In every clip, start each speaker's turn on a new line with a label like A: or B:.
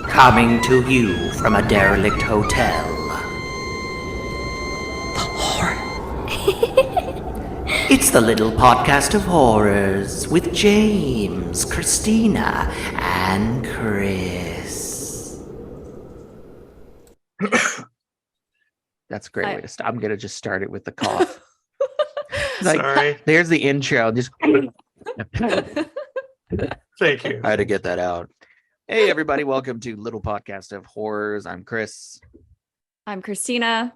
A: Coming to you from a derelict hotel. It's the Little Podcast of Horrors with James, Christina, and Chris.
B: That's a great way to start. I'm going to just start it with the cough.
C: Sorry.
B: There's the intro. Just
C: Thank you.
B: I had to get that out. Hey, everybody. Welcome to Little Podcast of Horrors. I'm Chris.
D: I'm Christina.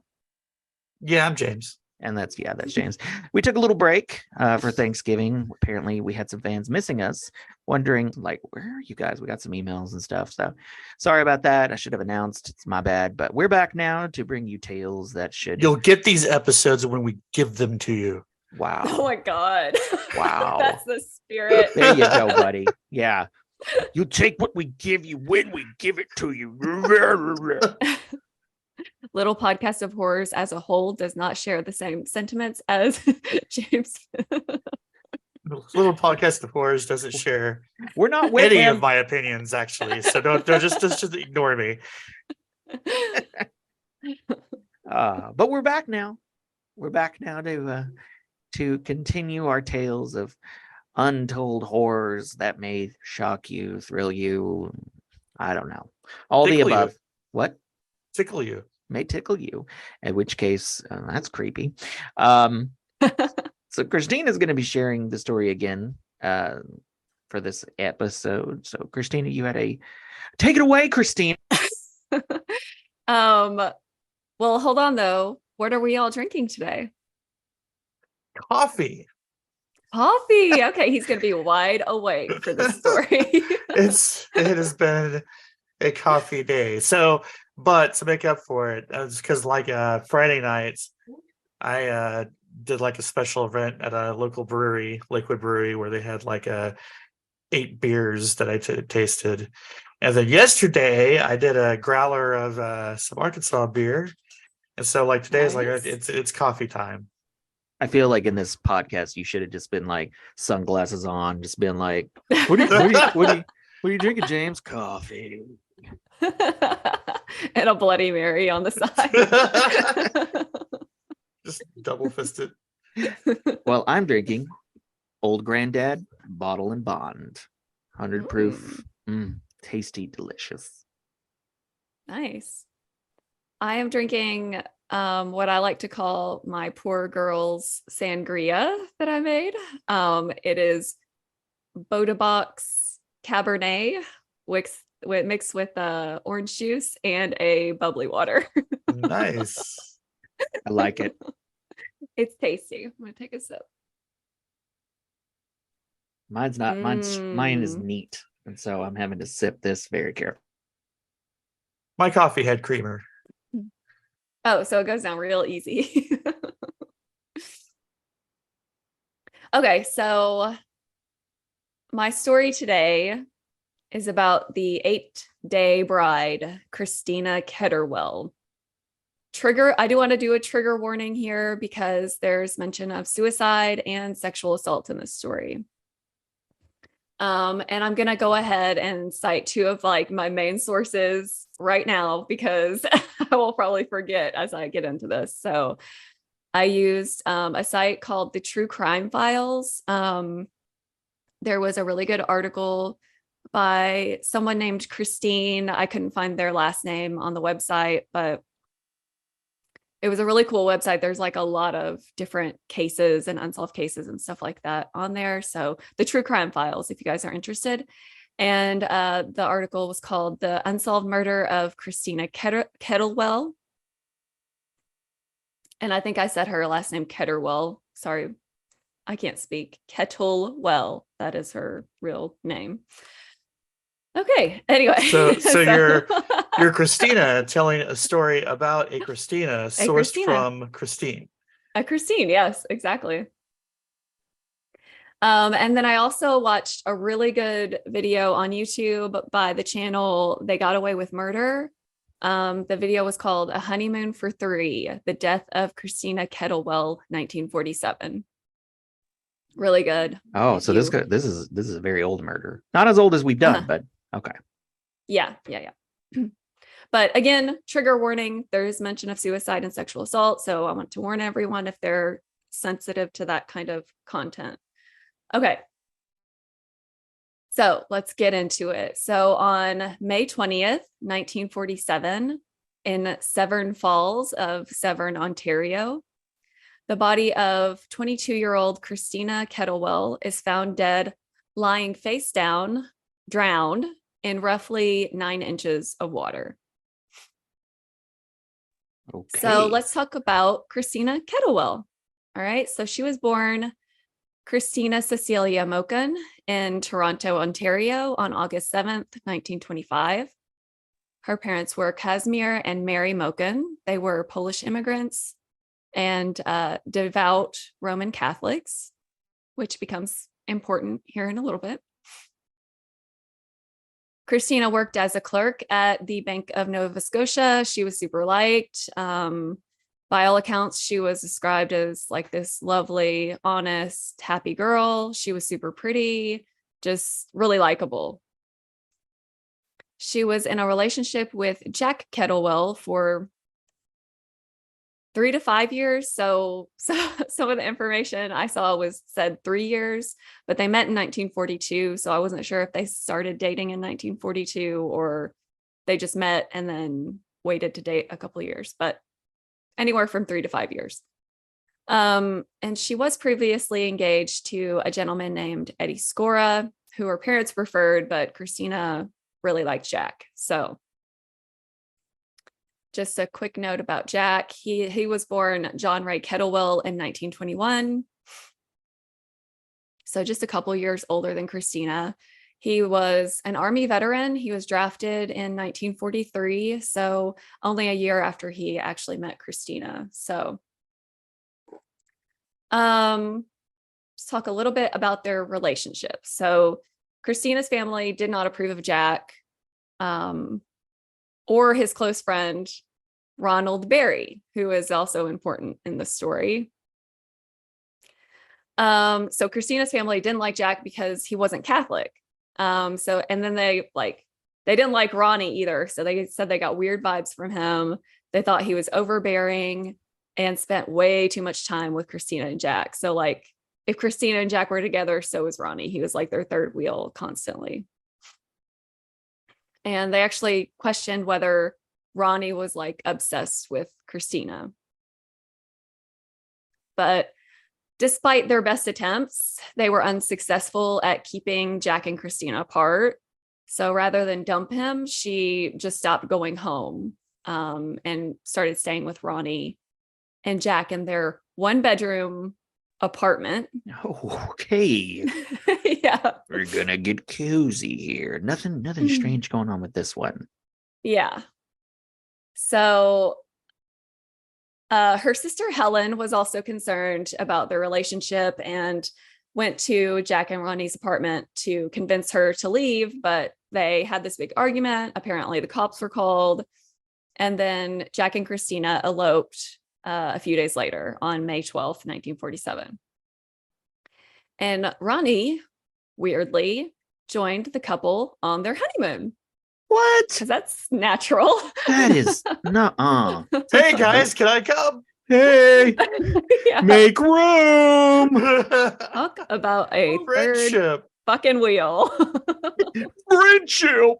C: Yeah, I'm James.
B: And that's James. We took a little break for Thanksgiving. Apparently, we had some fans missing us, wondering, like, where are you guys? We got some emails and stuff. So sorry about that. I should have announced. It's my bad. But we're back now to bring you tales that should...
C: You'll get these episodes when we give them to you.
B: Wow.
D: Oh, my God.
B: Wow.
D: That's the spirit.
B: There you go, buddy. Yeah. You take what we give you when we give it to you.
D: Little Podcast of Horrors as a whole does not share the same sentiments as James.
C: Little Podcast of Horrors doesn't share
B: We're not with
C: any
B: him.
C: of my opinions, actually. So don't just ignore me.
B: But we're back now. We're back now to continue our tales of untold horrors that may shock you, thrill you. I don't know. All
C: Tickle
B: the above.
C: you.
B: What?
C: Tickle you.
B: May tickle you, in which case that's creepy. So Christina is going to be sharing the story again for this episode. So Christina, you had take it away, Christina.
D: Well, hold on though. What are we all drinking today?
C: Coffee.
D: Coffee. Okay, he's gonna be wide awake for this story.
C: It has been a coffee day. So, but to make up for it, because like Friday nights, I did like a special event at a local brewery, Liquid Brewery, where they had like 8 beers that I tasted. And then yesterday I did a growler of some Arkansas beer. And so like today is like it's coffee time.
B: I feel like in this podcast you should have just been like sunglasses on, just been like, what are you drinking, James? Coffee.
D: And a Bloody Mary on the side.
C: Just double fisted.
B: Well, I'm drinking Old Granddad Bottle and Bond, 100 proof. Tasty, delicious.
D: Nice. I am drinking what I like to call my poor girl's sangria that I made. It is Boda Box Cabernet mixed with orange juice and a bubbly water.
C: Nice.
B: I like it.
D: It's tasty. I'm gonna take a sip.
B: Mine's not. Mine is neat, and so I'm having to sip this very carefully.
C: My coffee had creamer.
D: Oh, so it goes down real easy. Okay, so my story today is about the 8-day bride, Christina Ketterwell. I do want to do a trigger warning here because there's mention of suicide and sexual assault in this story. And I'm going to go ahead and cite 2 of like my main sources right now because I will probably forget as I get into this. So I used a site called the True Crime Files. There was a really good article by someone named Christine. I couldn't find their last name on the website, but it was a really cool website. There's like a lot of different cases and unsolved cases and stuff like that on there. So the True Crime Files, if you guys are interested. And the article was called The Unsolved Murder of Christina Kettlewell. And I think I said her last name Ketterwell. Sorry, I can't speak. Kettlewell. That is her real name. Okay. Anyway.
C: So you're Christina telling a story about a Christina sourced from Christine.
D: A Christine, yes, exactly. And then I also watched a really good video on YouTube by the channel They Got Away with Murder. The video was called A Honeymoon for Three, The Death of Christina Kettlewell, 1947. Really good.
B: Oh,
D: If
B: so
D: you-
B: this is a very old murder. Not as old as we've done, but okay.
D: Yeah. But again, trigger warning, there's mention of suicide and sexual assault. So I want to warn everyone if they're sensitive to that kind of content. Okay. So let's get into it. So on May 20th, 1947, in Severn Falls of Severn, Ontario, the body of 22-year-old Christina Kettlewell is found dead, lying face down, drowned in roughly 9 inches of water.
B: Okay.
D: So let's talk about Christina Kettlewell. All right. So she was born Christina Cecilia Moken in Toronto, Ontario on August 7th, 1925. Her parents were Casimir and Mary Moken. They were Polish immigrants and devout Roman Catholics, which becomes important here in a little bit. Christina worked as a clerk at the Bank of Nova Scotia. She was super liked. By all accounts, she was described as like this lovely, honest, happy girl. She was super pretty, just really likable. She was in a relationship with Jack Kettlewell for 3 to 5 years. So some of the information I saw said 3 years, but they met in 1942. So I wasn't sure if they started dating in 1942 or they just met and then waited to date a couple of years, but anywhere from 3 to 5 years. And she was previously engaged to a gentleman named Eddie Scora, who her parents preferred, but Christina really liked Jack. So just a quick note about Jack. He was born John Ray Kettlewell in 1921. So just a couple years older than Christina. He was an Army veteran. He was drafted in 1943, so only a year after he actually met Christina. So let's talk a little bit about their relationship. So Christina's family did not approve of Jack or his close friend, Ronald Berry, who is also important in the story. So Christina's family didn't like Jack because he wasn't Catholic. And then they didn't like Ronnie either. So they said they got weird vibes from him. They thought he was overbearing and spent way too much time with Christina and Jack. So like if Christina and Jack were together, so was Ronnie. He was like their third wheel constantly. And they actually questioned whether Ronnie was like obsessed with Christina. But despite their best attempts, they were unsuccessful at keeping Jack and Christina apart. So rather than dump him, she just stopped going home and started staying with Ronnie and Jack in their 1-bedroom apartment.
B: Oh, okay.
D: Yeah.
B: We're gonna get cozy here. Nothing strange going on with this one.
D: Yeah. So her sister Helen was also concerned about their relationship and went to Jack and Ronnie's apartment to convince her to leave, but they had this big argument. Apparently the cops were called, and then Jack and Christina eloped a few days later on May 12th, 1947. And Ronnie, weirdly, joined the couple on their honeymoon.
B: What?
D: Because that's natural.
B: That is not.
C: Hey guys, can I come?
B: Hey,
D: Yeah.
B: make room.
D: Talk about a third
C: Friendship.
D: fucking wheel.
B: Friendship.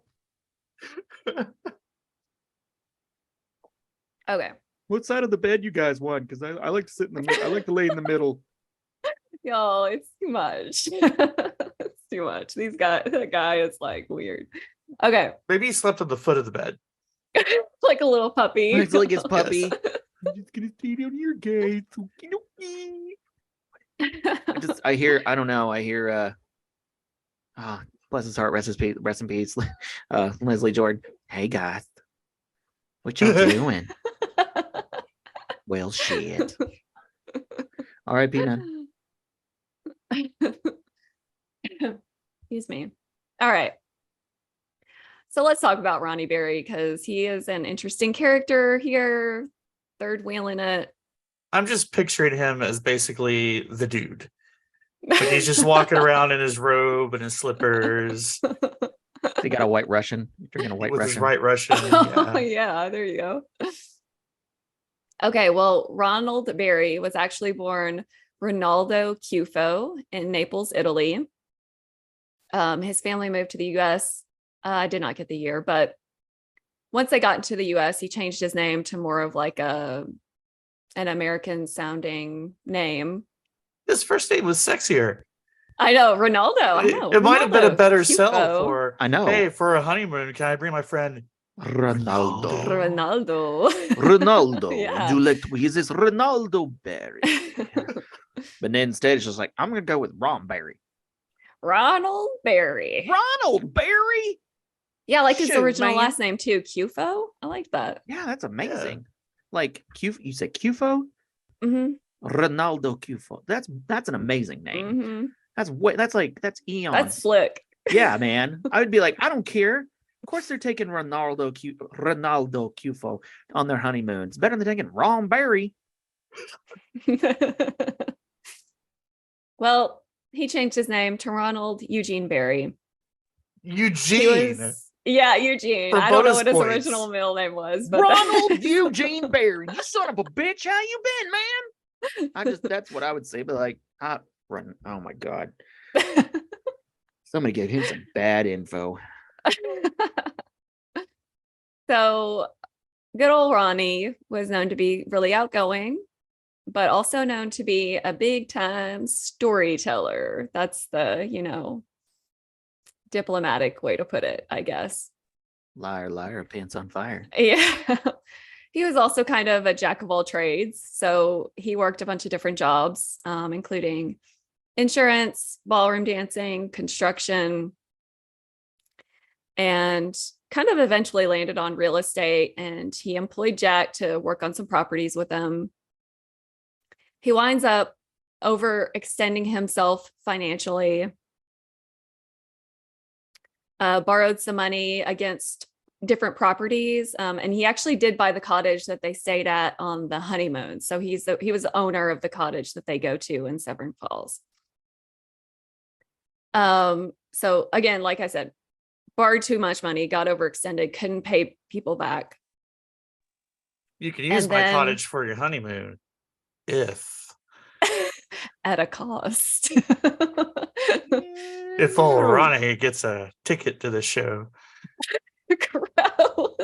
D: Okay.
B: What side of the bed you guys want? Because I like to sit in the. I like to lay in the middle.
D: Y'all, it's too much. It's too much. That guy is like weird. Okay.
C: Maybe he slept on the foot of the bed.
D: Like a little puppy.
B: It's like his puppy.
C: Yes.
B: I'm just gonna stay down here, guys. I hear. Bless his heart, rest in peace. Leslie Jordan. Hey guys, what y'all doing? Well, shit. R.I.P. man.
D: Excuse me. All right. So let's talk about Ronnie Berry because he is an interesting character here. Third wheeling it.
C: I'm just picturing him as basically the dude. Like he's just walking around in his robe and his slippers
B: He got a White Russian. Drinking a White
C: with his
B: Russian.
C: White Russian.
D: Oh,
C: Yeah.
D: yeah, there you go. Okay, well, Ronald Berry was actually born Ronaldo Cufo in Naples, Italy. His family moved to the US. I did not get the year, but once they got into the US, he changed his name to more of like an American sounding name.
C: His first name was sexier.
D: I know, Ronaldo. I know.
C: It might have been a
D: Ronaldo
C: better
D: Cufo.
C: sell for,
B: I know.
C: hey, for a honeymoon, can I bring my friend
B: Ronaldo.
D: Ronaldo.
B: Ronaldo.
D: Yeah.
B: You like he's this Ronaldo Berry. But then instead it's just like, I'm gonna go with Ron Berry.
D: Ronald Berry.
B: Ronald Berry?
D: Yeah, like his
B: Shoot,
D: original
B: man.
D: last name too, Cufo. I like that.
B: Yeah, that's amazing. Like you said Cufo?
D: Mm-hmm.
B: Ronaldo Cufo. That's an amazing name.
D: Mm-hmm.
B: That's eons.
D: That's slick.
B: Yeah, man. I would be like, I don't care. Of course they're taking Ronaldo Cufo on their honeymoon. It's better than taking Ron Berry.
D: Well, he changed his name to Ronald Eugene Berry.
C: Eugene.
D: Eugene.
C: For
D: I don't know
C: bonus
D: what his
C: points.
D: original middle name was, but
B: Ronald Eugene Berry. You son of a bitch. How you been, man? That's what I would say. But like, oh my God. Somebody gave him some bad info.
D: So good old Ronnie was known to be really outgoing, but also known to be a big time storyteller. That's the, diplomatic way to put it, I guess.
B: Liar, liar, pants on fire.
D: Yeah. He was also kind of a jack of all trades. So he worked a bunch of different jobs, including insurance, ballroom dancing, construction, and kind of eventually landed on real estate. And he employed Jack to work on some properties with him. He winds up overextending himself financially, borrowed some money against different properties. And he actually did buy the cottage that they stayed at on the honeymoon. So he was the owner of the cottage that they go to in Severn Falls. So again, like I said, borrowed too much money, got overextended, couldn't pay people back.
C: You can use
D: And
C: my
D: then-
C: cottage for your honeymoon. If
D: At a cost.
C: if old Ronnie gets a ticket to the show.
D: Gross.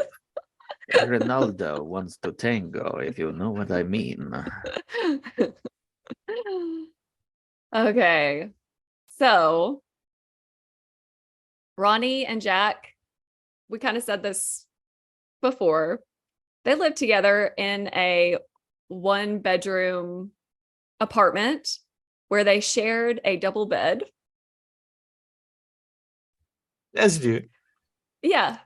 B: Ronaldo wants to tango, if you know what I mean.
D: Okay. So Ronnie and Jack, we kind of said this before. They lived together in a 1-bedroom apartment where they shared a double bed.
C: As you do.
D: Yeah.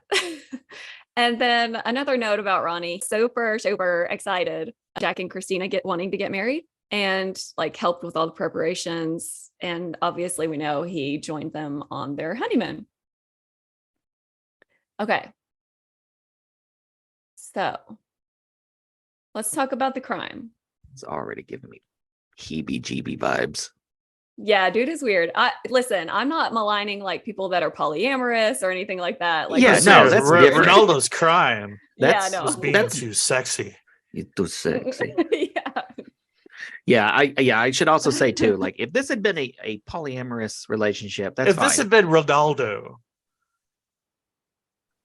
D: And then another note about Ronnie, super excited. Jack and Christina wanting to get married and like helped with all the preparations. And obviously we know he joined them on their honeymoon. Okay. So let's talk about the crime.
B: It's already giving me heebie-jeebie vibes.
D: Yeah, dude is weird. Listen, I'm not maligning like people that are polyamorous or anything like that. Like,
B: Yeah,
C: This
B: no,
C: is
B: that's
C: Ronaldo's
B: different.
C: crime
B: That's
D: yeah,
C: was
D: no.
C: being
B: That's-
C: too sexy.
B: You're too sexy.
D: Yeah.
B: I should also say too, like if this had been a polyamorous relationship, that's
C: If this
B: fine.
C: had been Ronaldo,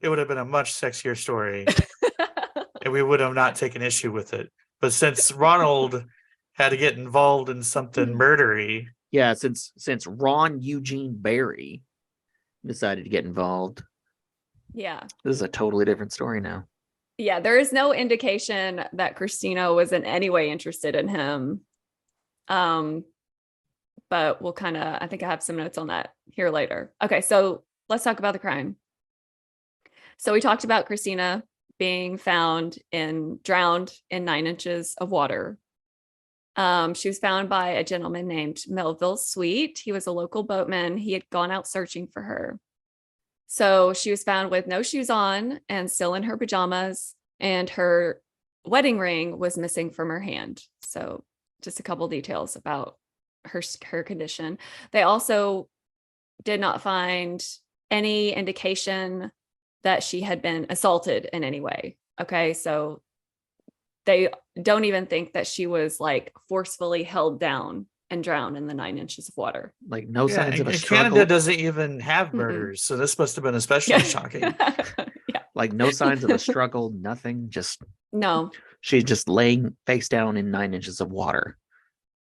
C: it would have been a much sexier story, and we would have not taken issue with it. But since Ronald had to get involved in something murdery,
B: Yeah, since Ron Eugene Berry decided to get involved,
D: Yeah.
B: this is a totally different story now.
D: Yeah, there is no indication that Christina was in any way interested in him. But we'll I think I have some notes on that here later. Okay, so let's talk about the crime. So we talked about Christina being found drowned in 9 inches of water. She was found by a gentleman named Melville Sweet. He was a local boatman. He had gone out searching for her. So she was found with no shoes on and still in her pajamas, and her wedding ring was missing from her hand. So just a couple details about her condition. They also did not find any indication that she had been assaulted in any way. Okay, so they don't even think that she was like forcefully held down and drowned in the 9 inches of water.
B: Like no
C: Yeah,
B: signs of a
C: and
B: struggle.
C: Canada doesn't even have
D: Mm-mm.
C: murders, so this must have been especially shocking.
D: Yeah.
B: Like no signs of a struggle, nothing. Just
D: No.
B: she's just laying face down in 9 inches of water.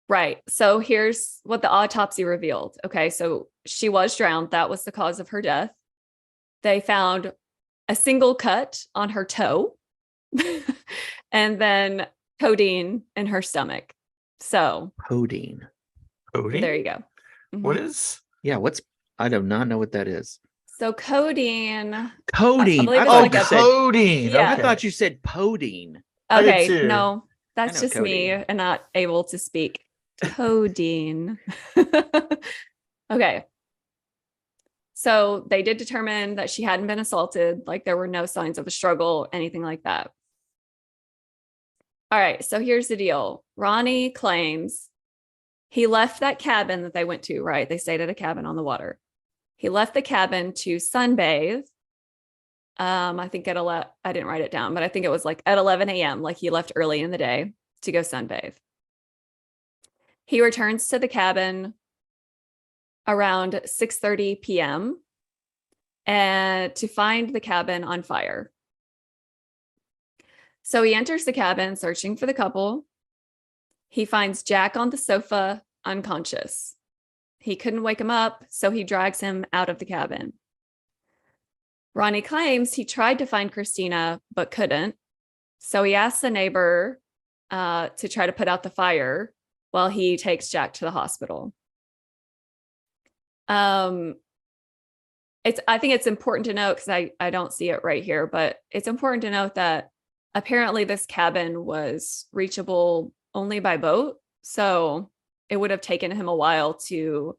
D: Right. So here's what the autopsy revealed. Okay. So she was drowned. That was the cause of her death. They found a single cut on her toe and then codeine in her stomach. So
B: Codeine.
C: Cody?
D: there you go. Mhm.
C: What is?
B: Yeah, I do not know what that is.
D: So codeine.
B: Codeine.
D: believe
B: I
D: it's
B: thought
D: like
B: you
D: a-
B: said.
C: codeine.
D: Yeah.
B: I
C: Okay.
B: thought you said podine.
C: I did
D: Okay.
C: too.
D: No,
B: I
D: that's
B: know
D: just me
B: codeine.
D: and not able to speak. Codeine. Okay. So they did determine that she hadn't been assaulted. Like there were no signs of a struggle, anything like that. All right. So here's the deal. Ronnie claims he left that cabin that they went to, right? They stayed at a cabin on the water. He left the cabin to sunbathe. I think I didn't write it down, but I think it was like at 11 a.m. Like he left early in the day to go sunbathe. He returns to the cabin around 6:30 p.m. and to find the cabin on fire. So he enters the cabin searching for the couple. He finds Jack on the sofa, unconscious. He couldn't wake him up, so he drags him out of the cabin. Ronnie claims he tried to find Christina, but couldn't. So he asks the neighbor to try to put out the fire while he takes Jack to the hospital. I think it's important to note, because I don't see it right here, but it's important to note that apparently this cabin was reachable only by boat. So it would have taken him a while to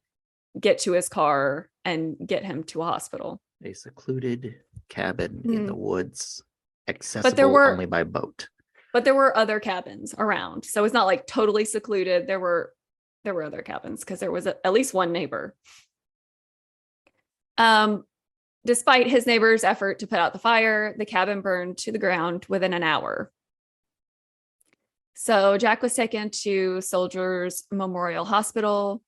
D: get to his car and get him to a hospital.
B: A secluded cabin in the woods, accessible only by boat.
D: But there were other cabins around. So it's not like totally secluded. There were other cabins because there was at least one neighbor. Despite his neighbor's effort to put out the fire, the cabin burned to the ground within an hour. So Jack was taken to Soldiers Memorial Hospital,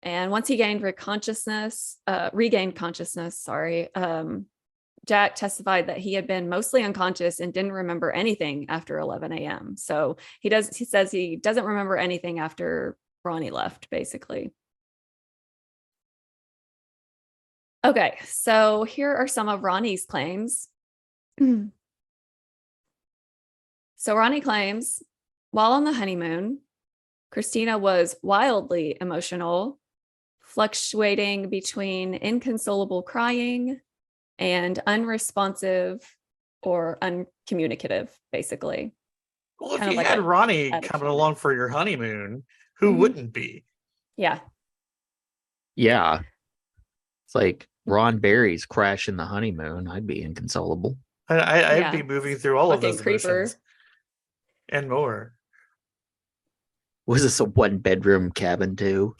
D: and once he regained consciousness, Jack testified that he had been mostly unconscious and didn't remember anything after 11 a.m. So he says he doesn't remember anything after Ronnie left, basically. Okay, so here are some of Ronnie's claims. So Ronnie claims, while on the honeymoon, Christina was wildly emotional, fluctuating between inconsolable crying and unresponsive or uncommunicative, basically.
C: Well, if
D: Kind of
C: you
D: like
C: had
D: a
C: Ronnie
D: attitude.
C: coming along for your honeymoon, who
D: Mhm.
C: wouldn't be?
D: Yeah.
B: Yeah. It's like Ron Barry's crashing the honeymoon. I'd be inconsolable.
C: I'd
D: Yeah.
C: be moving through all of
D: Fucking
C: those
D: creeper.
C: emotions and more.
B: Was this a 1-bedroom cabin too?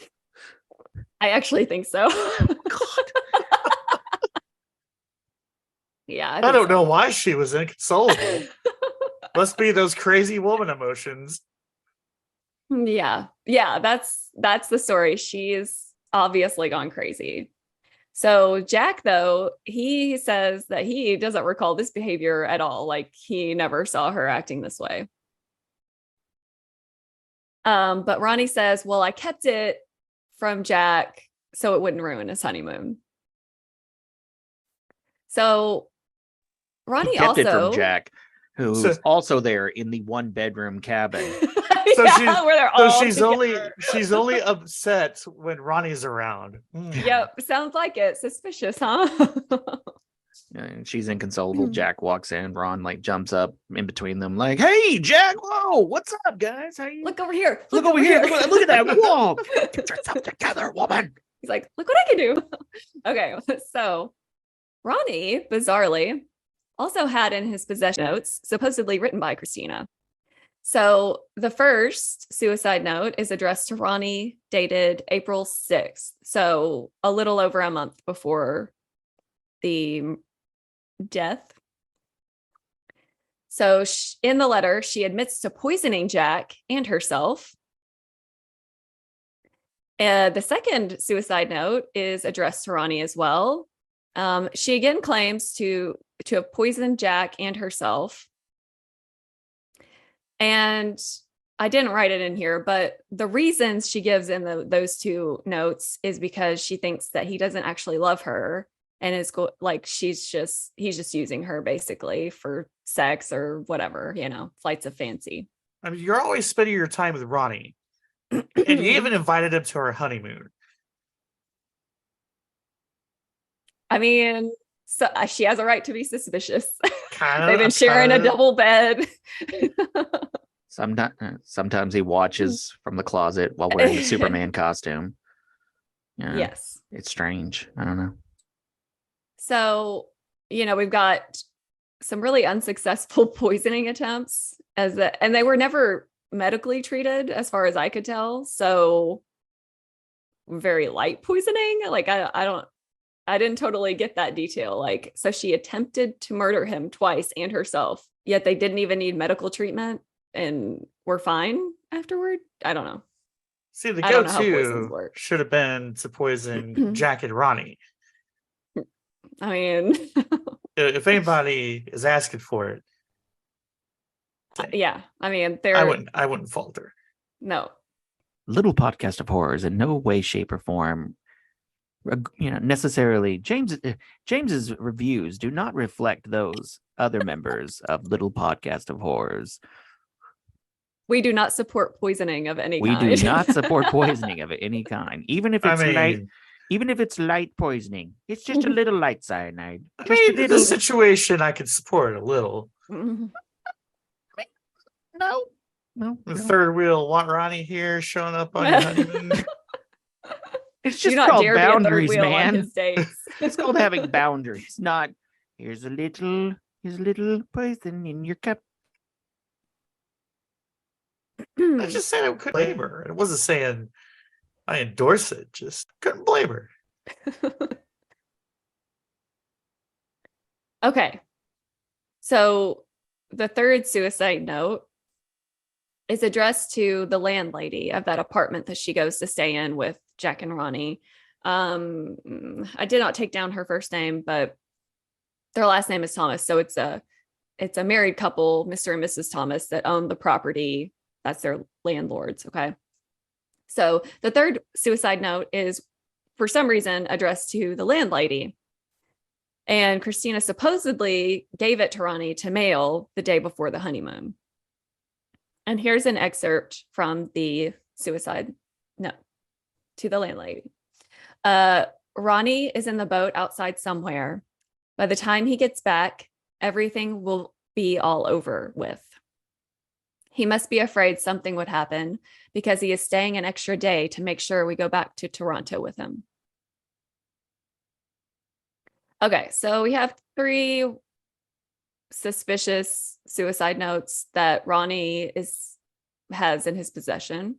D: I actually think so.
B: God.
D: Yeah.
C: I don't know why she was inconsolable. Must be those crazy woman emotions.
D: Yeah. Yeah, that's the story. She's obviously gone crazy. So Jack, though, he says that he doesn't recall this behavior at all. Like he never saw her acting this way. But Ronnie says, well, I kept it from Jack so it wouldn't ruin his honeymoon. So Ronnie
B: He kept it
D: also
B: from Jack, who's
C: So-
B: also there in the 1-bedroom cabin.
C: So
D: yeah, where they're
C: So
D: all
C: she's
D: together.
C: only upset when Ronnie's around.
D: Yep, sounds like it. Suspicious, huh?
B: And she's inconsolable. Jack walks in. Ron like jumps up in between them, like, "Hey, Jack! Whoa, what's up, guys? How you?
D: Look over here.
B: Look over here! Look at that! Whoa! Get yourself together, woman!"
D: He's like, look what I can do. Okay, so Ronnie, bizarrely, also had in his possession notes supposedly written by Christina. So the first suicide note is addressed to Ronnie, dated April 6th. So a little over a month before the death. So in the letter, she admits to poisoning Jack and herself. The second suicide note is addressed to Ronnie as well. She again claims to have poisoned Jack and herself. And I didn't write it in here, but the reasons she gives in those two notes is because she thinks that he doesn't actually love her and is like he's just using her basically for sex or whatever, flights of fancy.
C: I mean, you're always spending your time with Ronnie, and you even invited him to her honeymoon.
D: I mean, so she has a right to be suspicious.
C: Kind of.
D: They've been sharing a double bed.
B: Sometimes he watches from the closet while wearing the Superman costume. Yeah,
D: yes.
B: It's strange. I don't know.
D: So, we've got some really unsuccessful poisoning attempts and they were never medically treated as far as I could tell. So very light poisoning. Like, I didn't totally get that detail. Like, so she attempted to murder him twice and herself, yet they didn't even need medical treatment and were fine afterward. I don't know.
C: See, the
D: I don't know how poisons
C: go-to
D: work.
C: should have been to poison Jack and Ronnie.
D: I mean,
C: If anybody is asking for it,
D: yeah. I mean,
C: I wouldn't falter.
D: No.
B: Little Podcast of Horrors in no way, shape, or form, necessarily James's reviews do not reflect those other members of Little Podcast of Horrors.
D: We do not support poisoning of any kind.
B: We do not support poisoning of any kind, even if it's light. Even if it's light poisoning, it's just a little light cyanide.
C: In this situation, I could support it a little.
B: No.
C: The third wheel Ronnie here showing up on your honeymoon.
B: It's just called boundaries, man.
D: It's
B: It's called having boundaries, not here's a little poison in your cup.
C: I just said I couldn't blame her. It wasn't saying I endorse it. Just couldn't blame her.
D: Okay. So the third suicide note is addressed to the landlady of that apartment that she goes to stay in with Jack and Ronnie. I did not take down her first name, but their last name is Thomas. So it's a married couple, Mr. and Mrs. Thomas, that own the property. That's their landlords. Okay. So the third suicide note is for some reason addressed to the landlady. And Christina supposedly gave it to Ronnie to mail the day before the honeymoon. And here's an excerpt from the suicide note to the landlady. Ronnie is in the boat outside somewhere. By the time he gets back, everything will be all over with. He must be afraid something would happen because he is staying an extra day to make sure we go back to Toronto with him. Okay, so we have 3 suspicious suicide notes that Ronnie has in his possession.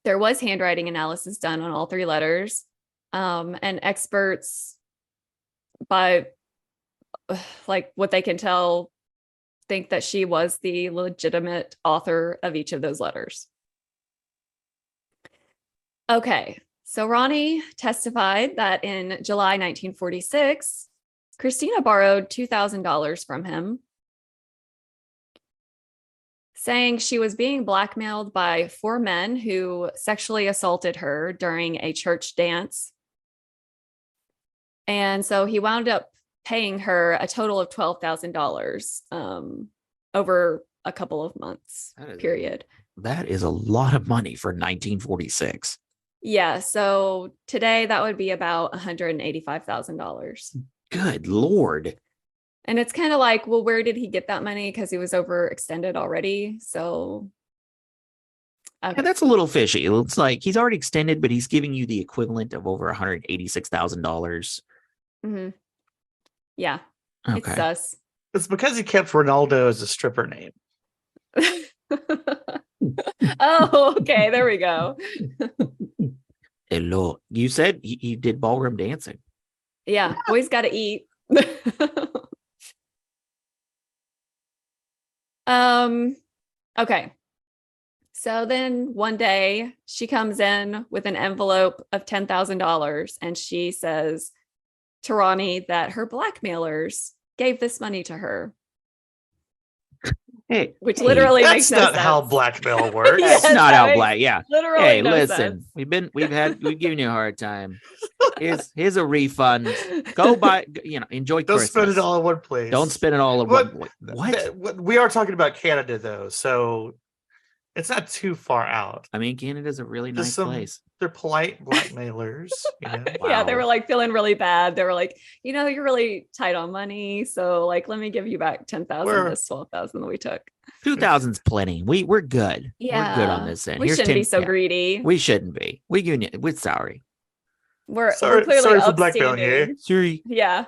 D: There was handwriting analysis done on all 3 letters, and experts, by like what they can tell, think that she was the legitimate author of each of those letters. Okay, so Ronnie testified that in July 1946, Christina borrowed $2,000 from him, saying she was being blackmailed by 4 men who sexually assaulted her during a church dance. And so he wound up paying her a total of $12,000 over a couple of months period.
B: That is a lot of money for 1946.
D: Yeah, so today that would be about $185,000.
B: Good Lord.
D: And it's kind of like, well, where did he get that money? Because he was overextended already. So okay.
B: Yeah, that's a little fishy. It's like he's already extended, but he's giving you the equivalent of over $186,000.
D: hmm Yeah, it's
B: Okay.
D: sus.
C: It's because he kept Ronaldo as a stripper name.
D: Oh, okay. There we go.
B: Hello. You said he did ballroom dancing.
D: Yeah, boys got to eat. Okay. So then one day she comes in with an envelope of $10,000 and she says to Ronnie that her blackmailers gave this money to her,
B: Hey,
D: which
B: hey,
D: literally makes
C: That's
D: no
C: not how
D: sense.
C: blackmail works.
D: Yes,
B: that's not
D: that
B: how
D: makes
B: black. Yeah.
D: literally
B: Hey,
D: no
B: listen.
D: sense.
B: We've given you a hard time. Here's a refund. Go buy. Enjoy
C: Don't
B: Christmas.
C: spend it all in one place.
B: Don't spend it all in
C: What-
B: one. What?
C: We are talking about Canada though, so it's not too far out.
B: I mean, Canada's a really nice
C: Just some
B: place.
C: they're polite blackmailers, you know.
D: Yeah, they
B: Wow.
D: were like feeling really bad. They were like, you're really tight on money. So like, let me give you back 10,000,
C: We're-
D: this 12,000 that we took.
B: 2,000's plenty. We're good.
D: Yeah.
B: We're good on this end.
D: We
B: Here's
D: shouldn't be
B: 10
D: so
B: yeah,
D: greedy.
B: We shouldn't be. We're sorry.
D: We're
C: Sorry
D: clearly
C: for blackmailing you.
D: upstanding.
B: Sorry.
D: Yeah.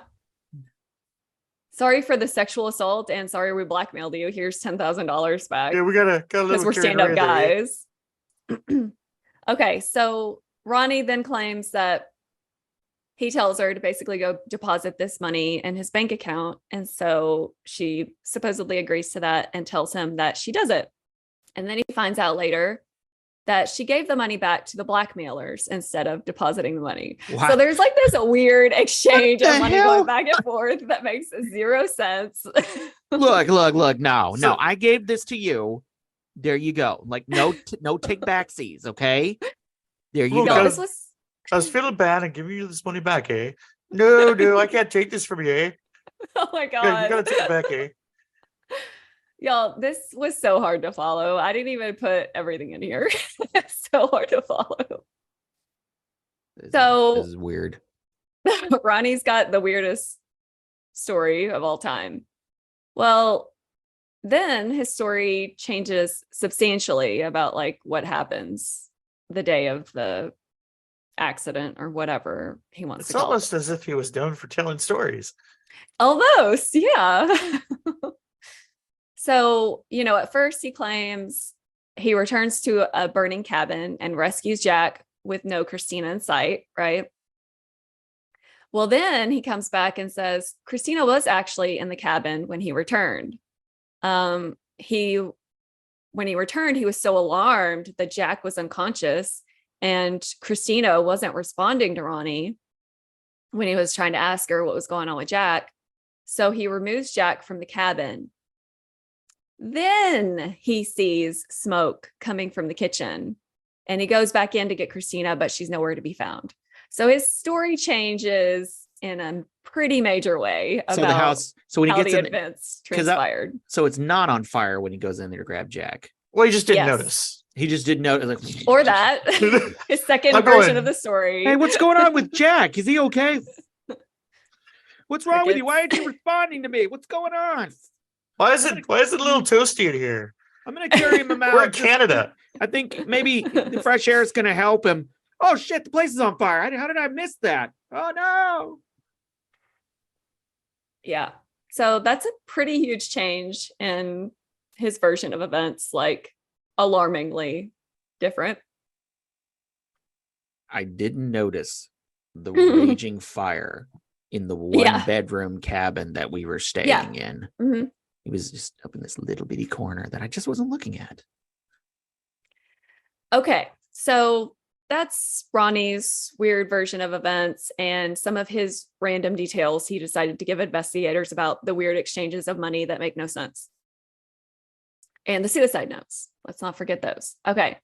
D: Sorry for the sexual assault and sorry we blackmailed you. Here's $10,000 back.
C: Yeah, we got a
D: Because
C: little
D: we're
C: carried
D: stand-up
C: away there, yeah.
D: guys. Okay, so Ronnie then claims that he tells her to basically go deposit this money in his bank account. And so she supposedly agrees to that and tells him that she does it. And then he finds out later that she gave the money back to the blackmailers instead of depositing the money.
B: Wow.
D: So there's like this weird exchange
B: What
D: of
B: the
D: money
B: hell?
D: going back and forth that makes zero sense.
B: Look. No,
C: So-
B: I gave this to you. There you go. Like no take backsies. Okay. There you
C: Well,
B: go.
D: No,
C: because-
D: this was
C: I was feeling bad and giving you this money back, eh? No, I can't take this from you, eh?
D: oh my
C: You
D: god.
C: gotta take it back, eh?
D: Y'all, this was so hard to follow. I didn't even put everything in here. It's so hard to follow. So-
B: this is weird.
D: Ronnie's got the weirdest story of all time. Well, then his story changes substantially about like what happens the day of the accident or whatever he wants
C: It's
D: to call
C: almost
D: it.
C: as if he was known for telling stories.
D: Almost, yeah. So, at first he claims he returns to a burning cabin and rescues Jack with no Christina in sight, right? Well, then he comes back and says Christina was actually in the cabin when he returned. When he returned, he was so alarmed that Jack was unconscious and Christina wasn't responding to Ronnie when he was trying to ask her what was going on with Jack. So he removes Jack from the cabin. Then he sees smoke coming from the kitchen and he goes back in to get Christina, but she's nowhere to be found. So his story changes in a pretty major way
B: So
D: about
B: the house. So when he
D: how
B: gets
D: the
B: in,
D: events
B: 'cause that-
D: transpired.
B: so it's not on fire when he goes in there to grab Jack.
C: Well, he just didn't
D: Yes.
C: notice.
B: He just didn't know. Like,
D: Or that, his second
C: I'm
D: version
C: going-
D: of the story.
B: hey, what's going on with Jack? Is he okay? What's wrong with you? Why
D: Crickets.
B: aren't you responding to me? What's going on?
C: Why is it a little toasty in here?
B: I'm gonna carry him out.
C: We're in Canada.
B: I think maybe the fresh air is gonna help him. Oh shit! The place is on fire. How did I miss that? Oh no!
D: Yeah. So that's a pretty huge change in his version of events, like alarmingly different.
B: I didn't notice the raging fire in the one
D: Yeah.
B: bedroom cabin that we were staying
D: Yeah.
B: in.
D: Mhm.
B: He was just up in this little bitty corner that I just wasn't looking at.
D: Okay. So that's Ronnie's weird version of events and some of his random details he decided to give investigators about the weird exchanges of money that make no sense. And the suicide notes. Let's not forget those. Okay.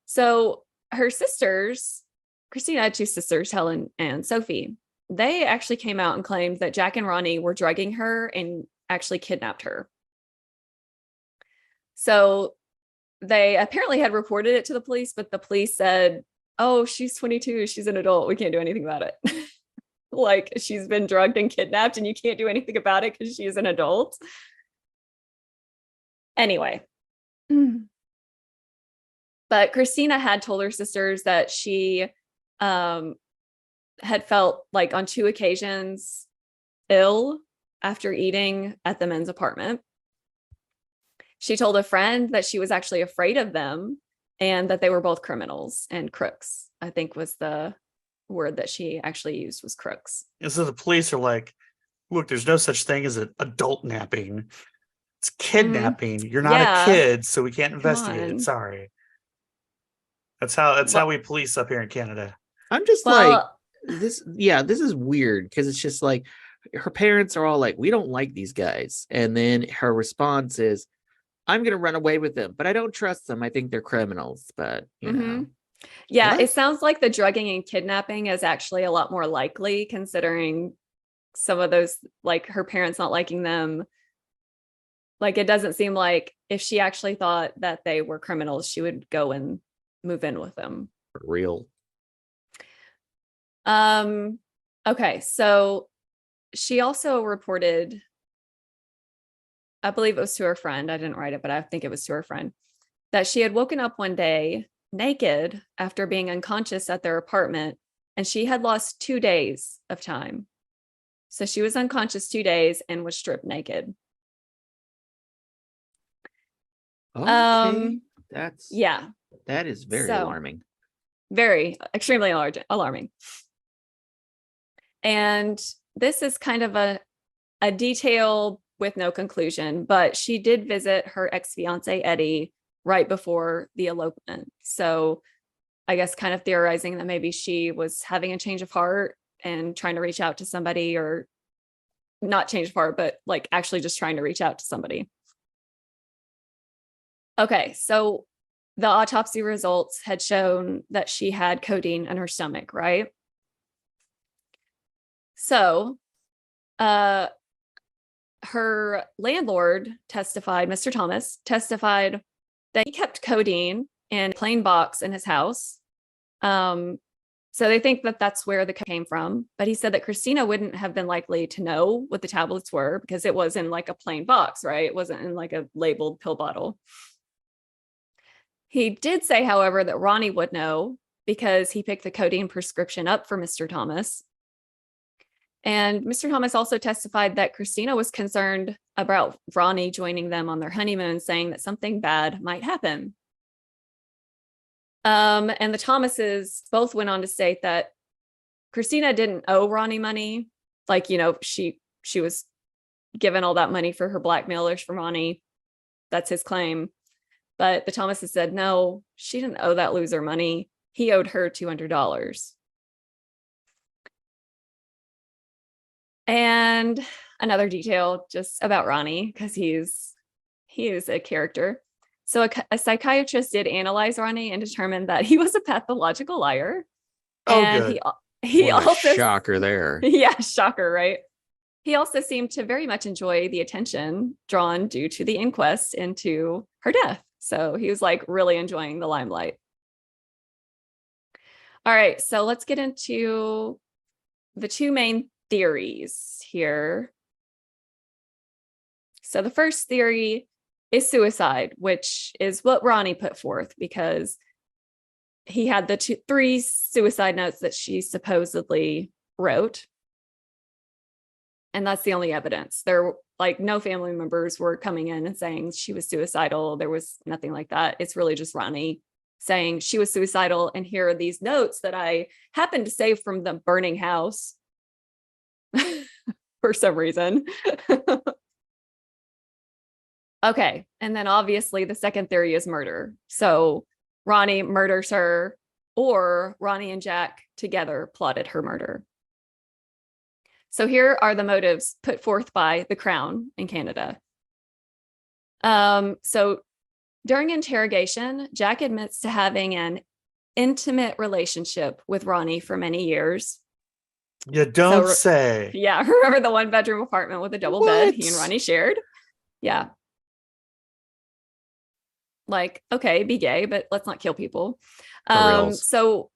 D: So her sisters, Christina had two sisters, Helen and Sophie. They actually came out and claimed that Jack and Ronnie were drugging her and actually kidnapped her. So they apparently had reported it to the police, but the police said, oh, she's 22. She's an adult. We can't do anything about it. Like she's been drugged and kidnapped and you can't do anything about it because she is an adult. Anyway. But Christina had told her sisters that she had felt like on 2 occasions ill after eating at the men's apartment. She told a friend that she was actually afraid of them and that they were both criminals and crooks, I think was the word that she actually used, was crooks.
C: And so the police are like, look, there's no such thing as an adult napping. It's kidnapping. You're not
D: Yeah.
C: a kid, so we can't
D: Come
C: investigate
D: on.
C: it. Sorry. That's how
D: Well-
C: we police up here in Canada.
B: I'm just
D: Well,
B: this is weird because it's just like her parents are all like, we don't like these guys. And then her response is, I'm gonna run away with them, but I don't trust them. I think they're criminals. But you know.
D: yeah,
B: What?
D: it sounds like the drugging and kidnapping is actually a lot more likely, considering some of those, like her parents not liking them. Like, it doesn't seem like if she actually thought that they were criminals, she would go and move in with them.
B: For real.
D: Okay, so she also reported, I believe it was to her friend, I didn't write it, but I think it was to her friend, that she had woken up one day naked after being unconscious at their apartment, and she had lost 2 days of time. So she was unconscious 2 days and was stripped naked.
B: Okay.
D: Yeah,
B: That is very
D: So-
B: alarming.
D: very extremely alarming. And this is kind of a detail with no conclusion, but she did visit her ex-fiance Eddie right before the elopement. So I guess kind of theorizing that maybe she was having a change of heart and trying to reach out to somebody, or not change of heart, but like actually just trying to reach out to somebody. Okay, so the autopsy results had shown that she had codeine in her stomach, right? So, her landlord testified, Mr. Thomas testified that he kept codeine in a plain box in his house. So they think that that's where the codeine came from. But he said that Christina wouldn't have been likely to know what the tablets were because it was in like a plain box, right? It wasn't in like a labeled pill bottle. He did say, however, that Ronnie would know because he picked the codeine prescription up for Mr. Thomas. And Mr. Thomas also testified that Christina was concerned about Ronnie joining them on their honeymoon, saying that something bad might happen. And the Thomases both went on to state that Christina didn't owe Ronnie money. Like, you know, she was given all that money for her blackmailers from Ronnie. That's his claim. But the Thomases said, no, she didn't owe that loser money. He owed her $200. And another detail just about Ronnie, because he is a character. So a psychiatrist did analyze Ronnie and determined that he was a pathological liar.
C: Oh,
D: And
C: good.
D: he
B: What a
D: also
B: shocker there.
D: yeah, shocker, right? He also seemed to very much enjoy the attention drawn due to the inquest into her death. So he was like really enjoying the limelight. All right, so let's get into the two main theories here. So the first theory is suicide, which is what Ronnie put forth because he had the three suicide notes that she supposedly wrote. And that's the only evidence. There, like, no family members were coming in and saying she was suicidal. There was nothing like that. It's really just Ronnie saying she was suicidal. And here are these notes that I happened to save from the burning house for some reason. Okay. And then obviously the second theory is murder. So Ronnie murders her, or Ronnie and Jack together plotted her murder. So here are the motives put forth by the Crown in Canada. So during interrogation, Jack admits to having an intimate relationship with Ronnie for many years.
C: You don't
D: So-
C: say.
D: Yeah, remember the one-bedroom apartment with a double bed he and
C: What?
D: Ronnie shared? Yeah. Like, okay, be gay, but let's not kill people.
B: reals.
D: So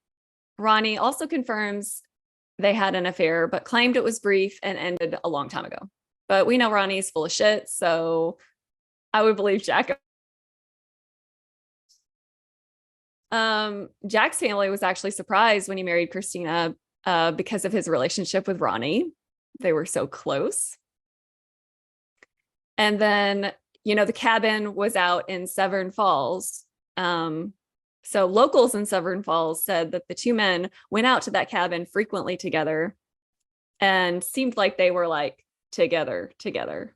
D: Ronnie also confirms they had an affair, but claimed it was brief and ended a long time ago. But we know Ronnie is full of shit, so I would believe Jack. Jack's family was actually surprised when he married Christina because of his relationship with Ronnie. They were so close. And then, the cabin was out in Severn Falls. So locals in Severn Falls said that the two men went out to that cabin frequently together and seemed like they were like together,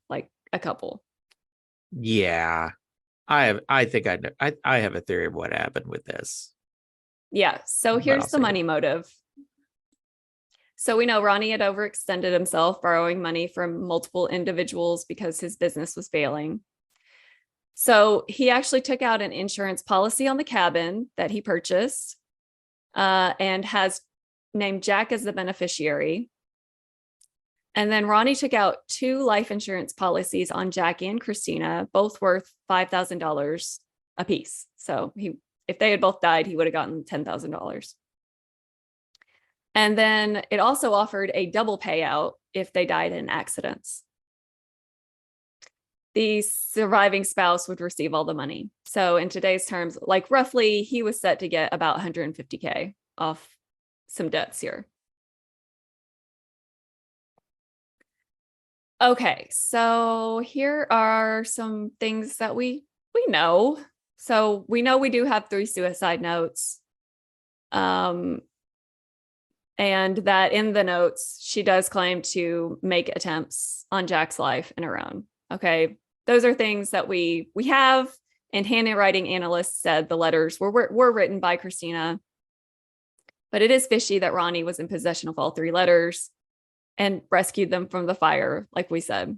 D: like a couple.
B: Yeah. I think I know. I have a theory of what happened with this.
D: Yeah. So
B: But
D: here's
B: I'll
D: the
B: say
D: money motive. So we know Ronnie had overextended himself, borrowing money from multiple individuals because his business was failing. So he actually took out an insurance policy on the cabin that he purchased, and has named Jack as the beneficiary. And then Ronnie took out 2 life insurance policies on Jack and Christina, both worth $5,000 a piece. So if they had both died, he would have gotten $10,000. And then it also offered a double payout if they died in accidents. The surviving spouse would receive all the money. So in today's terms, like roughly, he was set to get about $150K off some debts here. Okay, so here are some things that we know. So we know we do have 3 suicide notes. And that in the notes, she does claim to make attempts on Jack's life in her own. Okay, those are things that we have, and handwriting analysts said the letters were written by Christina. But it is fishy that Ronnie was in possession of all 3 letters and rescued them from the fire, like we said.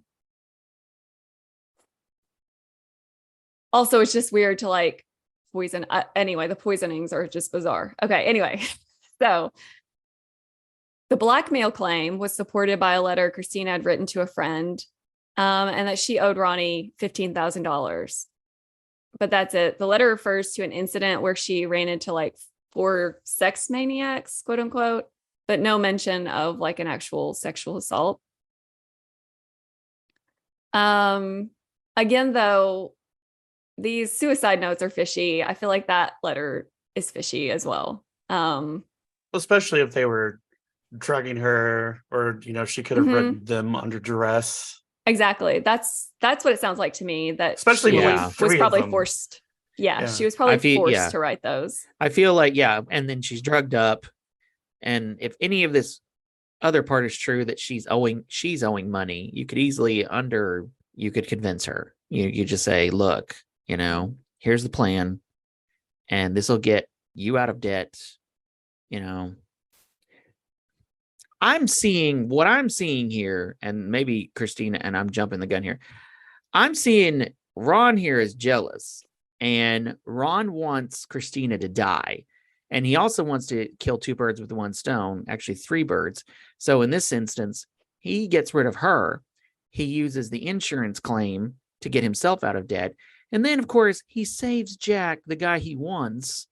D: Also, it's just weird to like poison. Anyway, the poisonings are just bizarre. Okay, anyway, so the blackmail claim was supported by a letter Christina had written to a friend, and that she owed Ronnie $15,000. But that's it. The letter refers to an incident where she ran into like 4 sex maniacs, quote unquote, but no mention of like an actual sexual assault. Again, though, these suicide notes are fishy. I feel like that letter is fishy as well.
C: Especially if they were drugging her, or she could have written them under duress.
D: Exactly. That's what it sounds like to me. That
C: Especially
D: she
B: with
D: was
C: 3 of
D: probably
C: them.
D: forced. Yeah,
C: Yeah.
D: she was probably forced
B: yeah.
D: to write those.
B: I feel like, yeah. And then she's drugged up. And if any of this other part is true, that she's owing money, you could easily you could convince her. You just say, look, here's the plan, and this will get you out of debt. I'm seeing here, and maybe Christina, and I'm jumping the gun here. I'm seeing Ron here is jealous, and Ron wants Christina to die. And he also wants to kill 2 birds with 1 stone, actually 3 birds. So in this instance, he gets rid of her. He uses the insurance claim to get himself out of debt. And then, of course, he saves Jack, the guy he wants.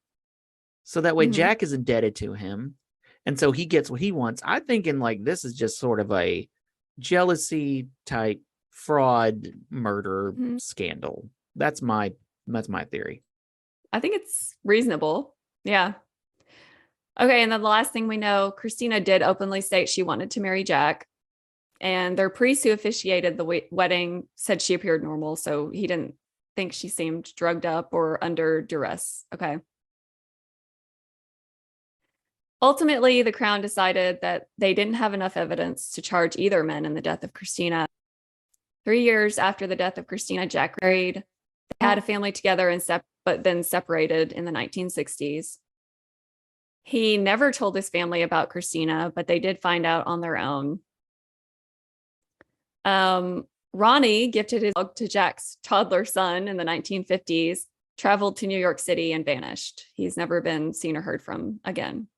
B: So that way Jack is indebted to him. And so he gets what he wants. I'm thinking like this is just sort of a jealousy type fraud murder scandal. That's my theory.
D: I think it's reasonable. Yeah. Okay. And then the last thing we know, Christina did openly state she wanted to marry Jack, and their priest who officiated the wedding said she appeared normal. So he didn't think she seemed drugged up or under duress. Okay. Ultimately, the Crown decided that they didn't have enough evidence to charge either men in the death of Christina. 3 years after the death of Christina, Jack married. They had a family together but then separated in the 1960s. He never told his family about Christina, but they did find out on their own. Ronnie gifted his dog to Jack's toddler son in the 1950s, traveled to New York City, and vanished. He's never been seen or heard from again.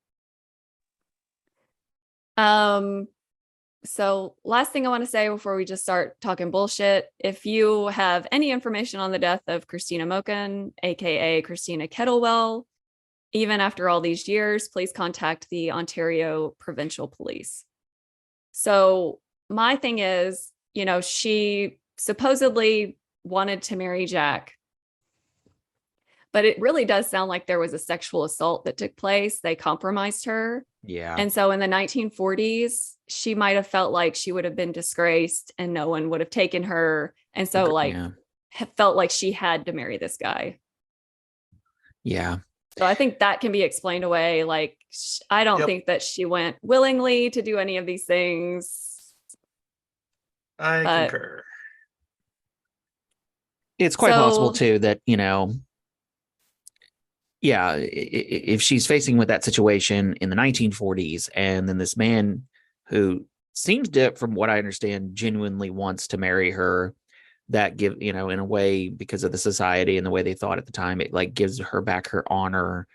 D: So last thing I want to say before we just start talking bullshit, if you have any information on the death of Christina Moken, aka Christina Kettlewell, even after all these years, please contact the Ontario Provincial Police. So my thing is, she supposedly wanted to marry Jack, but it really does sound like there was a sexual assault that took place. They compromised her.
B: Yeah.
D: And so in the 1940s, she might have felt like she would have been disgraced and no one would have taken her. And so like
B: Yeah.
D: felt like she had to marry this guy.
B: Yeah.
D: So I think that can be explained away. Like, I don't
C: Yep.
D: think that she went willingly to do any of these things.
C: I
D: But-
C: concur.
B: It's quite possible
D: So-
B: too that, you know, yeah, if she's facing with that situation in the 1940s, and then this man who seems to, from what I understand, genuinely wants to marry her, that give, you know, in a way, because of the society and the way they thought at the time, it like gives her back her honor.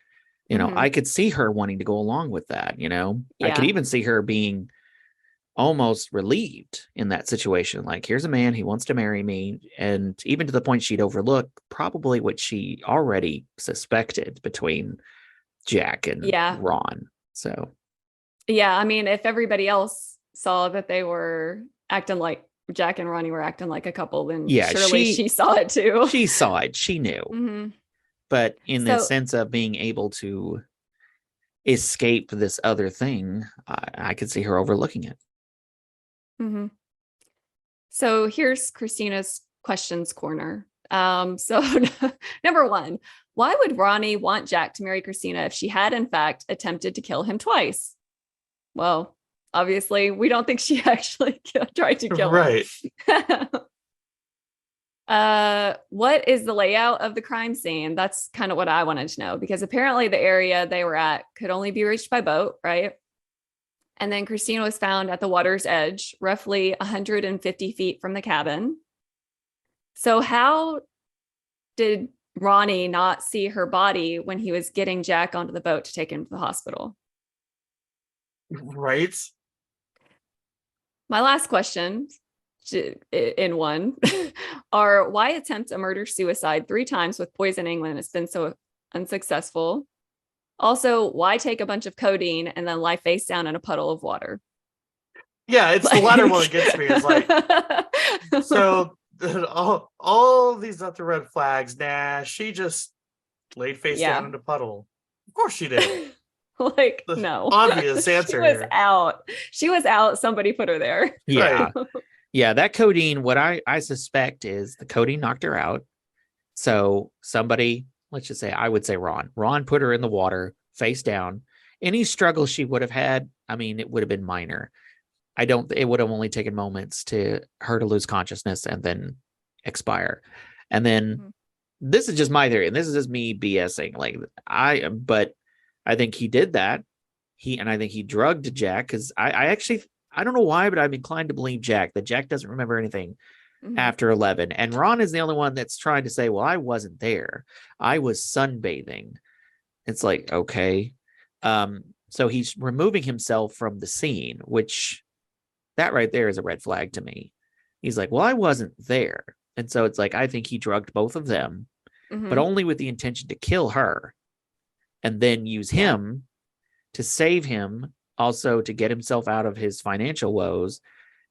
B: You know,
D: Mhm.
B: I could see her wanting to go along with that, you know. I could
D: Yeah.
B: even see her being almost relieved in that situation. Like, here's a man, he wants to marry me. And even to the point she'd overlook probably what she already suspected between Jack and
D: Yeah.
B: Ron. So,
D: Yeah. I mean, if everybody else saw that they were acting like Jack and Ronnie were acting like a couple, then
B: yeah,
D: surely she saw it too.
B: she saw it, she knew.
D: Mhm.
B: But in the
D: So-
B: sense of being able to escape this other thing, I could see her overlooking it.
D: Mhm. So here's Christina's questions corner. So number one, why would Ronnie want Jack to marry Christina if she had in fact attempted to kill him twice? Well, obviously, we don't think she actually tried to kill him.
C: Right.
D: What is the layout of the crime scene? That's kind of what I wanted to know, because apparently the area they were at could only be reached by boat, right? And then Christina was found at the water's edge, roughly 150 feet from the cabin. So how did Ronnie not see her body when he was getting Jack onto the boat to take him to the hospital?
C: Right.
D: My last question in one are, why attempt a murder suicide 3 times with poisoning when it's been so unsuccessful? Also, why take a bunch of codeine and then lie face down in a puddle of water?
C: Yeah, it's the latter one that gets me. It's like, so all these other red flags. Nah, she just laid face
D: Yeah.
C: down in a puddle. Of course she did.
D: Like,
C: The
D: no.
C: obvious
D: She
C: answer
D: was
C: here.
D: out. She was out. Somebody put her there.
B: Yeah.
C: Right.
B: Yeah, that codeine, what I suspect is the codeine knocked her out. So somebody, let's just say, I would say Ron put her in the water face down. Any struggle she would have had, I mean, it would have been minor. It would have only taken moments to her to lose consciousness and then expire. And then
D: Mhm.
B: this is just my theory, and this is just me BSing. But I think he did that. I think he drugged Jack, because I actually, I don't know why, but I'm inclined to believe Jack, that Jack doesn't remember anything
D: Mhm.
B: after 11. And Ron is the only one that's trying to say, well, I wasn't there. I was sunbathing. It's like, okay. So he's removing himself from the scene, which that right there is a red flag to me. He's like, well, I wasn't there. And so it's like, I think he drugged both of them,
D: Mhm.
B: but only with the intention to kill her and then use him to save him, also to get himself out of his financial woes.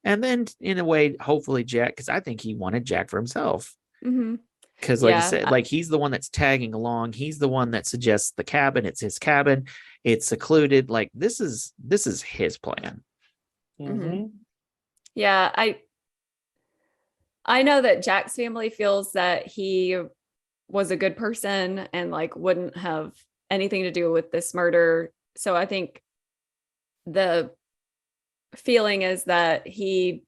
B: And then in a way, hopefully Jack, because I think he wanted Jack for himself.
D: Mhm.
B: Because like I
D: Yeah,
B: said, like he's the one that's tagging along. He's the one that suggests the cabin. It's his cabin. It's secluded. Like this is his plan.
C: Mhm.
D: Yeah, I know that Jack's family feels that he was a good person and like wouldn't have anything to do with this murder. So I think the feeling is that he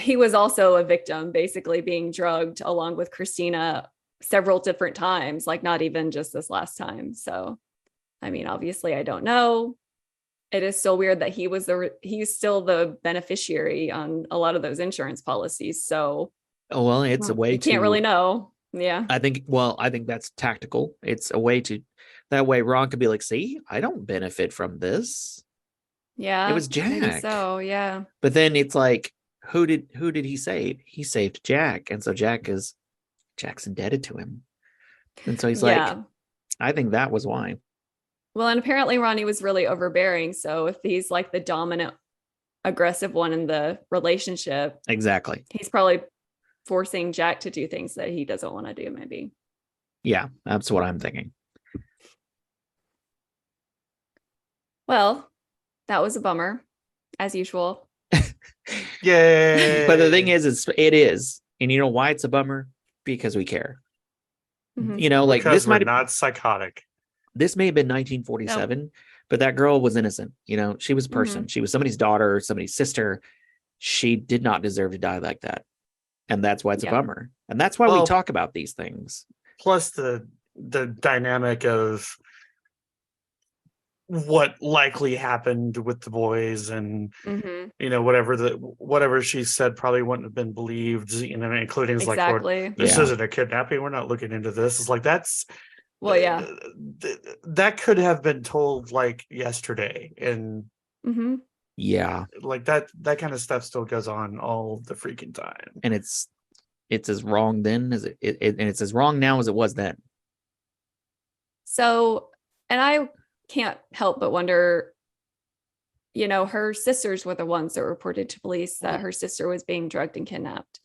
D: was also a victim, basically being drugged along with Christina several different times, like not even just this last time. So, I mean, obviously I don't know. It is still weird that he's still the beneficiary on a lot of those insurance policies. So
B: Oh, well, it's a way
D: you can't really know. Yeah.
B: I think that's tactical. It's a way to, that way Ron could be like, see, I don't benefit from this.
D: Yeah.
B: It was
D: Maybe
B: Jack.
D: so, yeah.
B: But then it's like, who did he save? He saved Jack. And so Jack's indebted to him. And so he's like,
D: Yeah.
B: I think that was why.
D: Well, and apparently Ronnie was really overbearing. So if he's like the dominant, aggressive one in the relationship,
B: Exactly.
D: he's probably forcing Jack to do things that he doesn't want to do, maybe.
B: Yeah, that's what I'm thinking.
D: Well, that was a bummer, as usual.
C: Yay!
B: But the thing is, it is, and you know why it's a bummer? Because we care.
D: Mhm.
B: You know, like
C: because
B: this
C: we're
B: might
C: not psychotic.
B: this may have been 1947, but that girl was innocent. You know, she was a person. She was somebody's daughter, somebody's sister. She did not deserve to die like that, and that's why it's a
D: Yeah.
B: bummer. And that's why we
C: Well-
B: talk about these things.
C: Plus the dynamic of what likely happened with the boys, and
D: Mhm.
C: you know, whatever she said probably wouldn't have been believed, you know, including like, Lord,
D: Exactly.
C: this
B: Yeah.
C: isn't a kidnapping, we're not looking into this. It's like that's
D: Well, yeah.
C: that could have been told like yesterday, and
D: Mhm.
B: Yeah,
C: like that kind of stuff still goes on all the freaking time.
B: and it's as wrong then as and it's as wrong now as it was then.
D: So, and I can't help but wonder, you know, her sisters were the ones that reported to police that her sister was being drugged and kidnapped.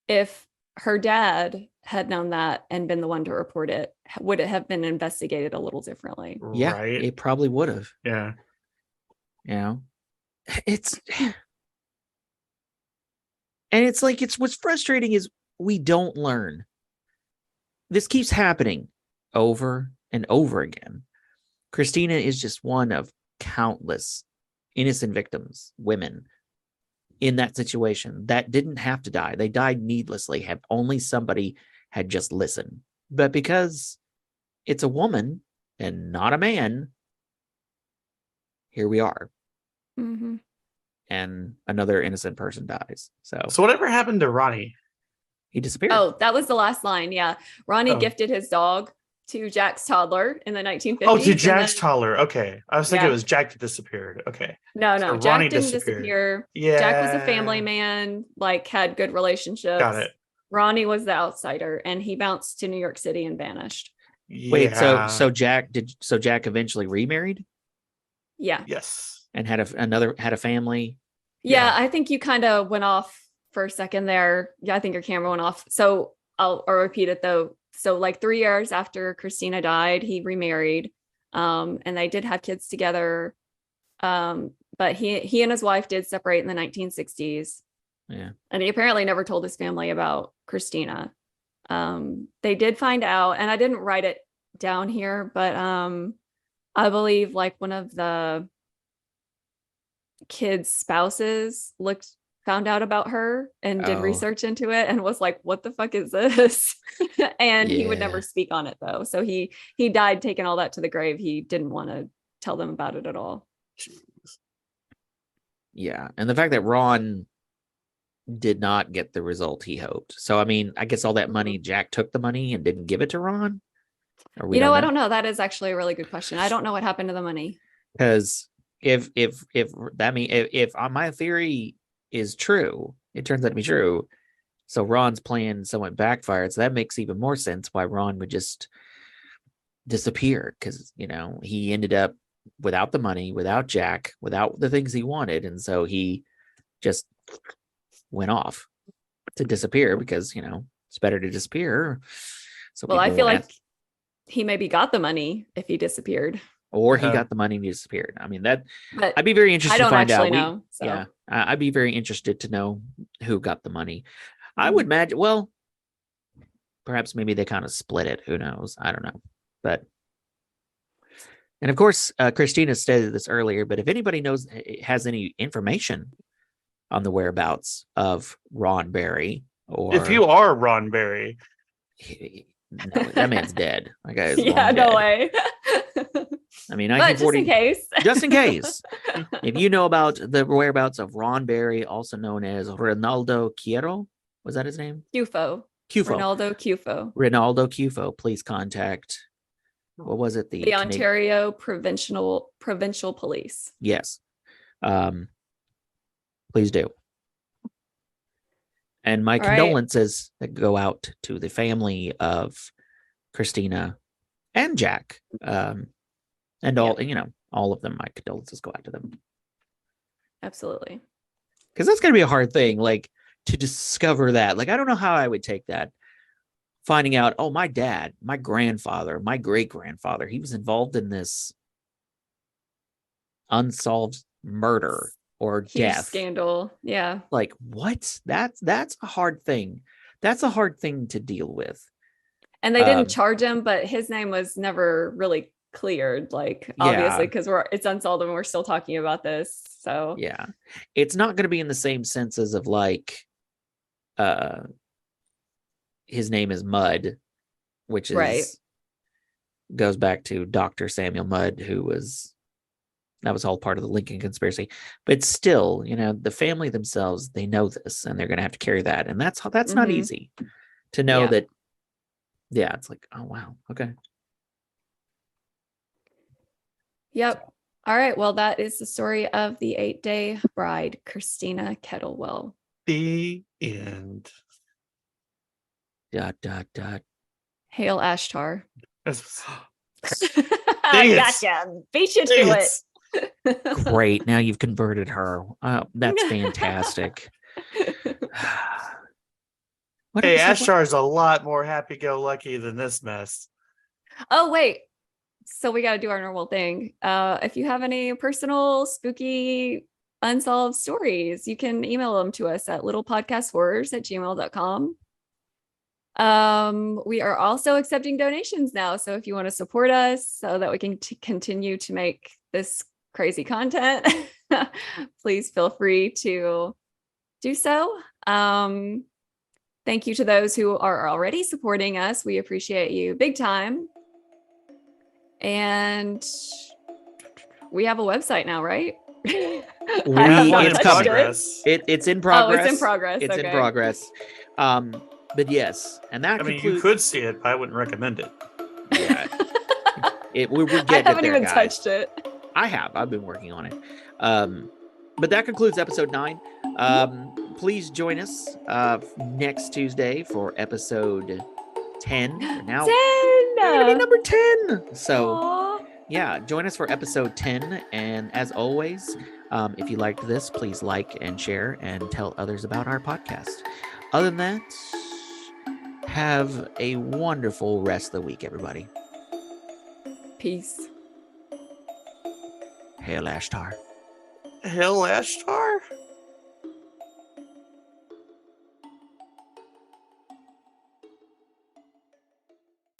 D: If her dad had known that and been the one to report it, would it have been investigated a little differently?
B: Yeah,
C: Right.
B: it probably would have.
C: Yeah.
B: You know, it's and it's like what's frustrating is we don't learn. This keeps happening over and over again. Christina is just one of countless innocent victims, women in that situation that didn't have to die. They died needlessly, have only somebody had just listened. But because it's a woman and not a man, here we are.
D: Mm-hmm.
B: And another innocent person dies. So
C: whatever happened to Ronnie?
B: he disappeared.
D: Oh, that was the last line. Yeah. Ronnie
C: Oh.
D: gifted his dog to Jack's toddler in the 1950s.
C: Oh, to
D: and
C: Jack's
D: then-
C: toddler. Okay, I was thinking
D: Yeah.
C: it was Jack that disappeared. Okay,
D: No,
C: So
D: Jack
C: Ronnie
D: didn't
C: disappeared.
D: disappear.
C: yeah,
D: Jack was a family man, like had good relationships.
C: Got it.
D: Ronnie was the outsider, and he bounced to New York City and vanished.
B: Wait,
C: Yeah.
B: so Jack eventually remarried
D: Yeah.
C: Yes.
B: and had a family.
D: Yeah,
C: Yeah.
D: I think you kind of went off for a second there. Yeah, I think your camera went off. So I'll repeat it though. So like 3 years after Christina died, he remarried. And they did have kids together. But he and his wife did separate in the 1960s.
B: Yeah.
D: And he apparently never told his family about Christina. They did find out, and I didn't write it down here, but I believe like one of the kids' spouses found out about her and did
B: Oh.
D: research into it and was like, what the fuck is this? And he would
B: Yeah.
D: never speak on it though. So he died taking all that to the grave. He didn't want to tell them about it at all.
B: Yeah. And the fact that Ron did not get the result he hoped. So I mean, I guess all that money, Jack took the money and didn't give it to Ron. Or
D: You know, I don't know. That is actually a really good question. I don't know what happened to the money.
B: Because if that mean if my theory is true, it turns out to be true. So Ron's plan somewhat backfired. So that makes even more sense why Ron would just disappear, because you know he ended up without the money, without Jack, without the things he wanted, and so he just went off to disappear because you know it's better to disappear. So
D: Well, I
B: people
D: feel
B: won't
D: like he maybe got the money if he disappeared.
B: or he
C: Yeah.
B: got the money and he disappeared. I mean that
D: But
B: I'd be very interested
D: I don't
B: to find
D: actually
B: out.
D: know. So
B: Yeah, I'd be very interested to know who got the money. I
D: Mhm.
B: would imagine. Well, perhaps maybe they kind of split it. Who knows? I don't know. But and of course, Christina stated this earlier. But if anybody has any information on the whereabouts of Ron Barry, or
C: If you are Ron Barry,
B: no, that man's dead. That guy is
D: yeah,
B: long
D: no
B: dead.
D: way.
B: I mean,
D: But just
B: 1940.
D: in case.
B: Just in case. If you know about the whereabouts of Ron Barry, also known as Ronaldo Quiero, was that his name?
D: Cufo.
B: Cufo.
D: Ronaldo Cufo.
B: Ronaldo Cufo, please contact. What was it?
D: The Ontario Provincial Police.
B: Yes. Please do. And my
D: All right.
B: condolences that go out to the family of Christina and Jack. And all, you know, all of them, my condolences go out to them.
D: Absolutely.
B: Because that's going to be a hard thing, like, to discover that. Like, I don't know how I would take that. Finding out, oh, my dad, my grandfather, my great-grandfather, he was involved in this unsolved murder or
D: Huge
B: death.
D: scandal. Yeah.
B: Like, what? That's a hard thing. That's a hard thing to deal with.
D: And they didn't charge him, but his name was never really cleared, like, obviously, because it's unsolved and we're still talking about this. So
B: yeah, it's not going to be in the same senses of like his name is Mudd, which is goes back to Dr. Samuel Mudd, that was all part of the Lincoln conspiracy. But still, the family themselves, they know this and they're going to have to carry that. And that's not easy to know that. Yeah, it's like, oh, wow. Okay.
D: Yep. All right. Well, that is the story of the 8-day bride, Christina Kettlewell.
C: The end. ...
D: Hail Ashtar.
C: Dang it.
D: Gotcha. Beat you to
C: Dang
D: it.
B: Great. Now you've converted her. That's fantastic.
C: Hey, Ashtar's a lot more happy-go-lucky than this mess.
D: Oh, wait. So we got to do our normal thing. If you have any personal, spooky, unsolved stories, you can email them to us at littlepodcasthorrors@gmail.com. We are also accepting donations now. So if you want to support us so that we can continue to make this crazy content, please feel free to do so. Thank you to those who are already supporting us. We appreciate you big time. And we have a website now, right?
C: It's in progress.
B: It's in progress.
D: Oh, it's in progress.
B: It's in progress. But yes, and that
C: you could see it, but I wouldn't recommend it.
B: Yeah. We're getting
D: I haven't
B: it there,
D: even
B: guys.
D: touched it.
B: I've been working on it. But that concludes episode 9. Please join us next Tuesday for episode 10. Now
D: 10!
B: We're gonna be number 10. So
D: Aww.
B: yeah, join us for episode 10. And as always, if you liked this, please like and share and tell others about our podcast. Other than that, have a wonderful rest of the week, everybody.
D: Peace.
B: Hail Ashtar.
C: Hail Ashtar?